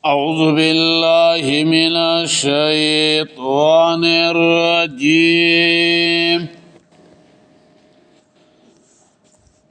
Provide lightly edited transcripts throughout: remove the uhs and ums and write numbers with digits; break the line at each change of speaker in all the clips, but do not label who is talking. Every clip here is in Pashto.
أعوذ بالله من الشيطان الرجيم.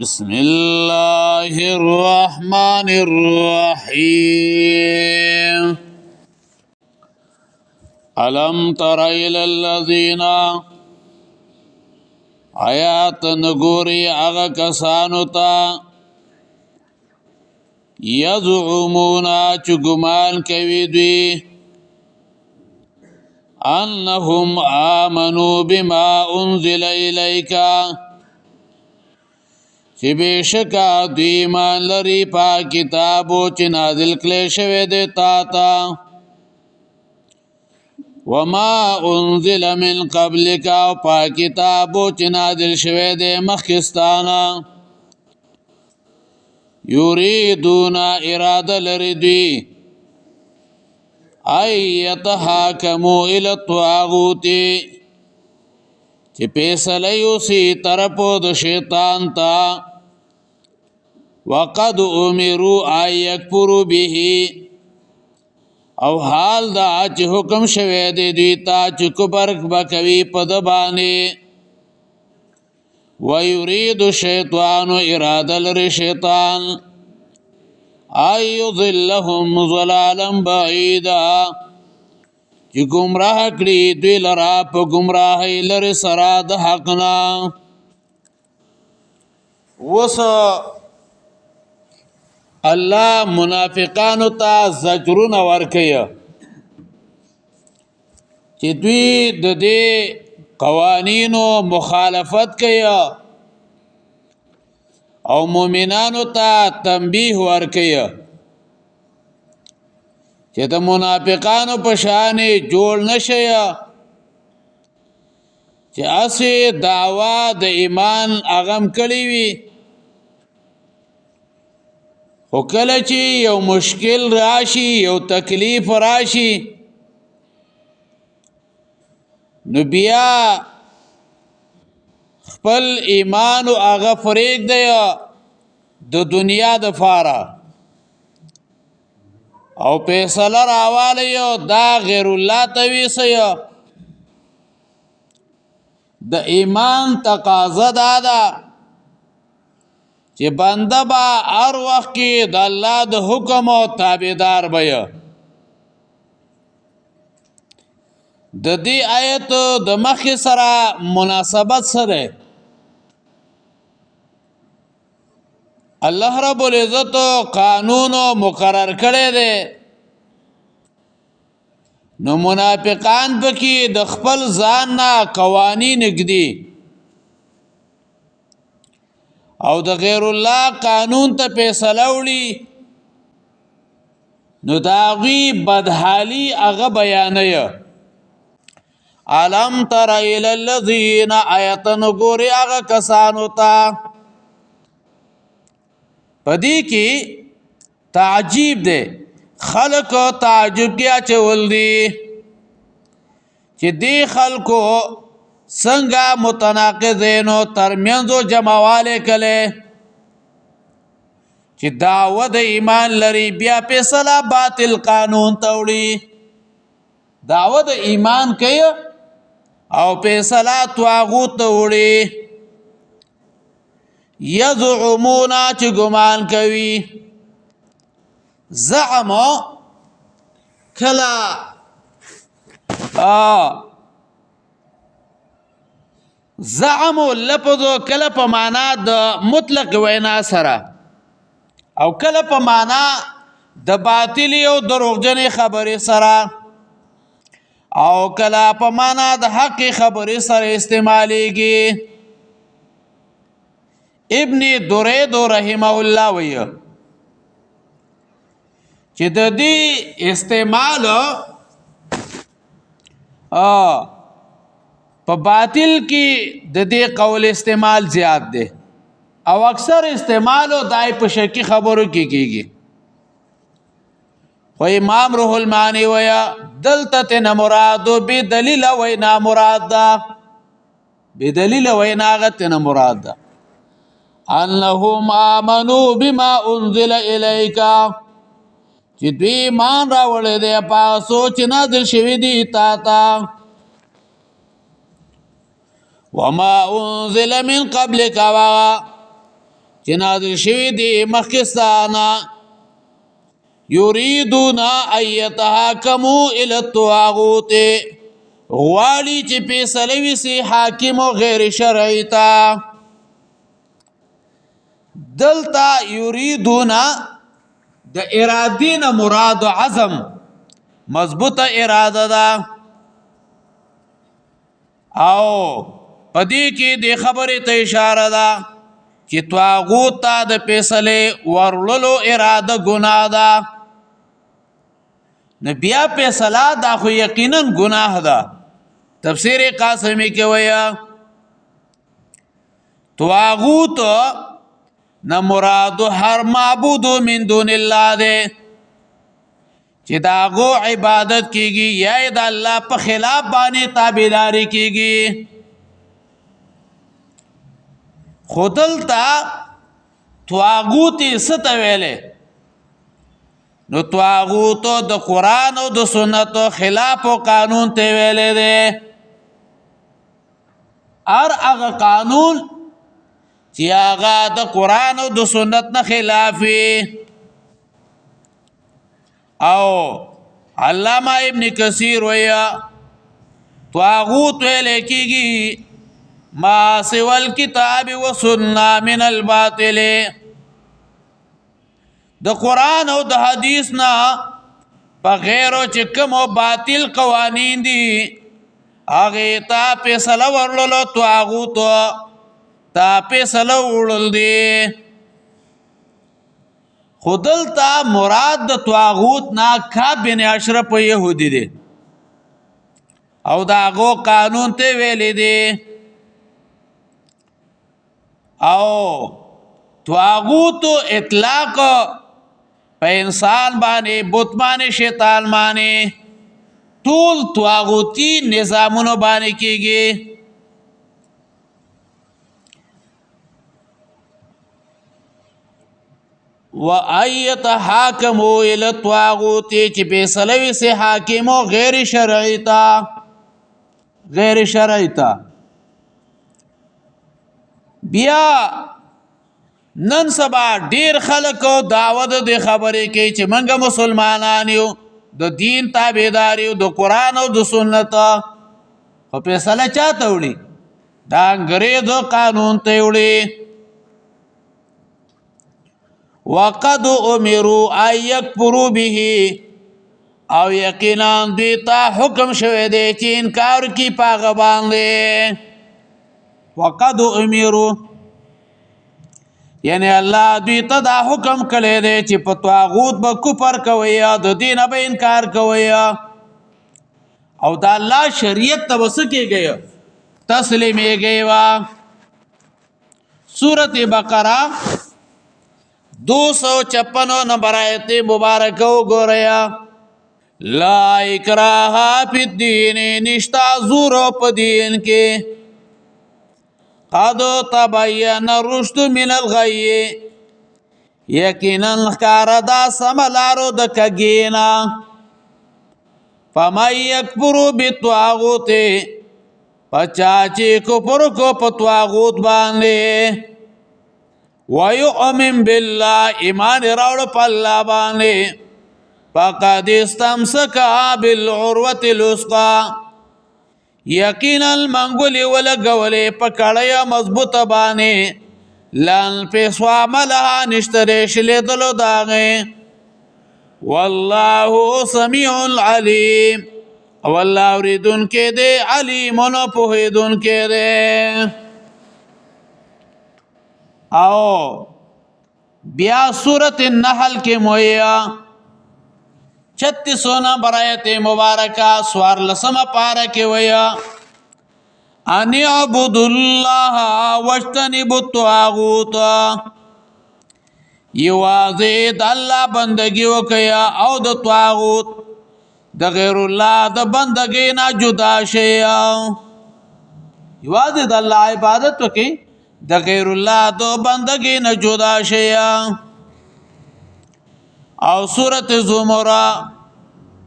بسم الله الرحمن الرحيم. ألم تر إلى الذين آيات نگوری اغا کسانو تا یزعمونا چو گمان کوي دوی انهم آمنوا بما انزل الیکا چې بشکا دوی ایمان لري پا کتابو چې نازل کړي شوی دی تا ته وما انزل من قبلک او پا کتابو چې نازل شوی دی مخکستانه یریدون اراده لري دوی ایتحاکمو الی الطاغوت چې پیسلی یوسی طرفو د شیطان تا وقد امروا ان یکفروا به او حال دا چې حکم شوی دی دوی ته چې کفر بکوي په د باندې ويريد الشيطان اراده لري شیطان ايضلهم ضلالا بعيدا چې گمراه کړي دوی لرا په گمراهۍ لري سره د حق نه. وس الله منافقانو ته زجرونه ورکي چې دوی د دې قوانینو مخالفت کوي او مومنانو ته تنبیه ورکي چې د منافقانو په شان جوړ نشي چې اسی دعوا د ایمان اغم کړی وي خو کله چې یو مشکل راشي یو تکلیف راشي نو بیا خپل ایمان او هغه فریق دی د دنیا د فاره او پیسله راواله یو دا غیر الله تویسه د ایمان تقاضا دا چې بنده با هر وخت کې د الله د حکم او تابعدار بیا د دې آیت د مخ سره مناسبت سره الله رب العزت قانون مقرر کړی دی نو منافقان پکې د خپل ځان نه قوانین ګدي او د غیر الله قانون ته فیصله وړي نو داغي بدحالي هغه بیانوي. علم تر الى الذين آیتن گوری آغا کسانو تا پدی کی تعجیب دے خلق تعجب کیا چول دی چی دی خلقو سنگا متناقضینو ترمینزو جمعوالے کلے چی دعوت ایمان لری بیا پیسلا باطل قانون توڑی دعوت ایمان کئی او پیسلا طاغوت وړي یزعمونا چې ګمان کوي زعم کلا زعم لفظ کلا په معنا د مطلق وینا سره او کلا په معنا د باطل او دروغجن خبرې سره او کلا په معنا د حق خبرې سره استعمالېږي. ابن درید رحمه الله وی چې د دې استعمال په باطل کې د دې قول استعمال زیات دی او اکثر استعمال دای په شکی خبرو کې کیږي. و امام روح المانی ویا دلته تن مرادو بی دلیل وینا مراد دا بی دلیل وینا غتن مراد دا انهم آمنوا بما انزل الیکا چې دوی ایمان راوړی دی په سوچ نازل شوي دي تا ته وما انزل من قبلک هغه چې نازل شوي دي مخکې ستا نه یریدون ان یتحاکموا الی الطاغوت غواړي چې فیصله وسي حاکم او غیر شرعي ته دلته یریدون د ارادې نه مراد عزم مضبوطه اراده ده او پدې کې د خبرې ته اشاره ده چې طاغوت ته د فیصلې ورلو اراده ګناه ده نو بیا فیصله دا خو یقینا ګناه ده تفسیر قاسمی کې ویا طاغوت نه مراد هر معبود من دون الله ده چې داغو عبادت کیږي یا د الله په خلاف باندې تابعداري کیږي خودلتا طاغوت ست ویلې نو طاغوت د قران او د سنت خلاف او قانون ته ویلې ده هغه قانون چې هغه د قران او د سنت نه خلاف وي او علامه ابن کثیر ویا طاغوت ویل کیږي ما سوى الكتاب والسنه من الباطل د قران او د حدیث نه بغیر چې کوم باطل قوانین دي هغه ته فیصله ورلو طاغوت تا فیصله ورل دي خودلتا مراد د طاغوت نه کعب بن اشرف يهودي دي او داغو قانون ته ویلې دي او طاغوت اطلاق په انسان باندې بت باندې شیطان باندې ټول طاغوتی نظامونو باندې کېږي وَأَيَّتَ حَاكَمُوا إِلَى الطَّاغُوتِ چې فیصله وسي حاکم او غیر شرعي تا بیا نن سبا ډیر خلک دعوت د خبرې کوي چې منګه مسلمانان یو د دین تابعدار یو د قران او د سنت په فیصله چاته وړي دا انګریزو قانون ته وړي وقد امروا ان يكفروا به او یقینا دوی ته حکم شوی دی چې انکار کی پاغه باندې وقد امروا یعنی الله دوی ته دا حکم کړی دی چې په طاغوت به کفر کوي د دین به انکار کوي او دا الله شریعت ته وسکیږي تسلیمېږي وا سورۃ بقرہ 256 نمبر آیت مبارک وګورئ لا اکراه فی الدین نشتا زور په دین کې قد تبین الرشد من الغی یقینا کار دا سملارو د کګینا فمن یکفر بالطاغوت پچا چې کفر کو په طاغوت باندې وَيُؤْمِن بِاللَّهِ ایمان راوړ په الله باندې فقد استمسك بالعروة الوثقى یقینا منګولې ولګولې په کړه مضبوطه باندې لن فسوام لها نشتره شلیدلو داغه والله سميع عليم والله اوریدون کې دې علیم نو پوهیدون کې دې او بیا سورۃ النحل کې مویا 36 نمبر آیت مبارکہ سوار لسمه پارا کې ویا ان اعبدوا الله واجتنبوا الطاغوت یوازید الله بندگی وکیا او د طاغوت د غیر الله د بندگی نه جدا شي یوازید الله عبادت وکي د غیر الله د بندگی نه جدا شي او سورت زمر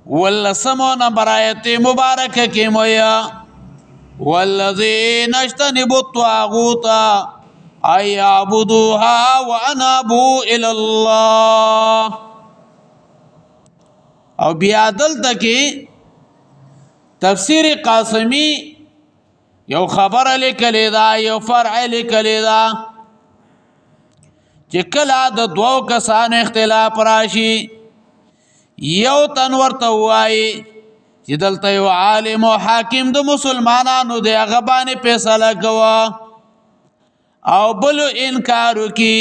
ولسمو نمبر آیت مبارکه کی مویا والذین اجتنبوا الطاغوت ان یعبدوها وانابوا الی الله. او بیا دلته کې تفسیر قاسمی یو خبر لیکلی دا یو فرع لیکلی دا چې کله د دوو کسانو اختلاف راشي یو تن ورته وایي چې دلته یو عالم او حاکم د مسلمانانو د هغه باندې فیصله کوه او بل انکار وکي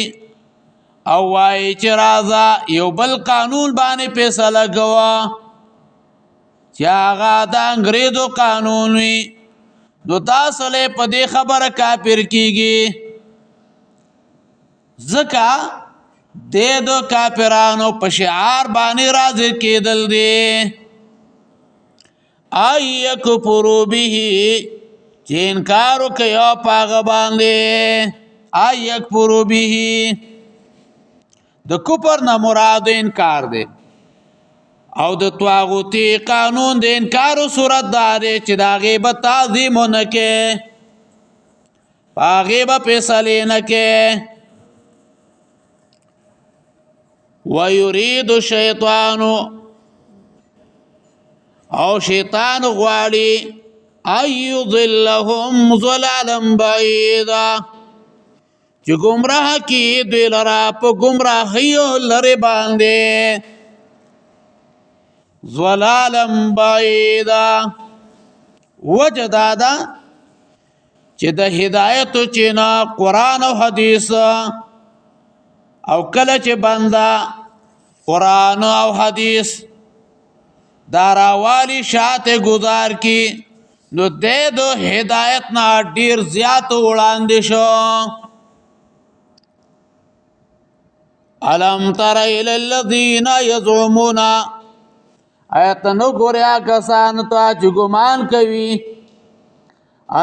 او وایي چې راځه یو بل قانون باندې فیصله کوه چې هغه د انګریزو قانون وي نو تاسو له په دې خبره کافر کیږي ځکه د کافرانو په شعار باندې راځي کېدل دي ای کفروا به چې انکار وکي او پاغه باندې ای کفروا به د کفر نه مراد انکار دی او د طاغوتی قانون د انکار صورت دار چې دا غیبت تعظیم نه کې پاغه به فیصله نه کې ويريد الشيطان او شیطان غواړي ايضلهم ضلالا بعيدا چې گمراه کی دوی لرا په گمراهی لري باندې ضلالا بعيدا وجدادا چې د هدایت چې نه قران او حديث او کله چې بندا قرآن او حدیث داراوالی شاعت گزار کی نو دو ہدایت نا ډیر زیات وړاندې شو. الم تر الى الذين يزعمون ایت نو ګوریا کسان ته چې ګمان کوي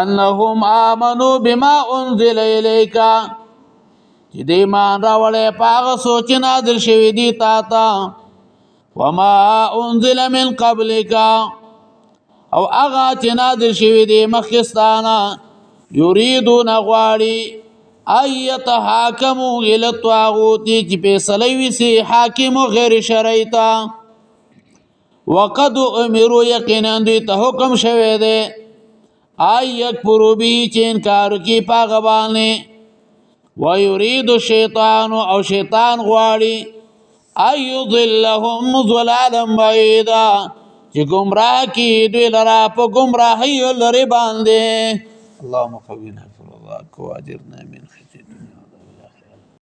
انهم امنوا بما انزل اليك چې دې مان راولې پاغه سوچ نازل شوی دی تا تا وما انزل من قبلك او اغا چې نازل شوی دی مخکستانه یریدون غواړي ایت حاکمو الى الطاغوت چې فیصله وسی حاکم غیر شرعی تا وقد امروا یقینا دوی ته حکم شوی دی ایک پروبی چې انکار کی پاغه باندې ويريد الشيطان او شیطان غواړي ايضلهم ضلالا بعيدا چې گمراه کی دوی لرا په گمراهی لري باندې. اللهم قوینا فی الرضا واجرنا من خزي الدنيا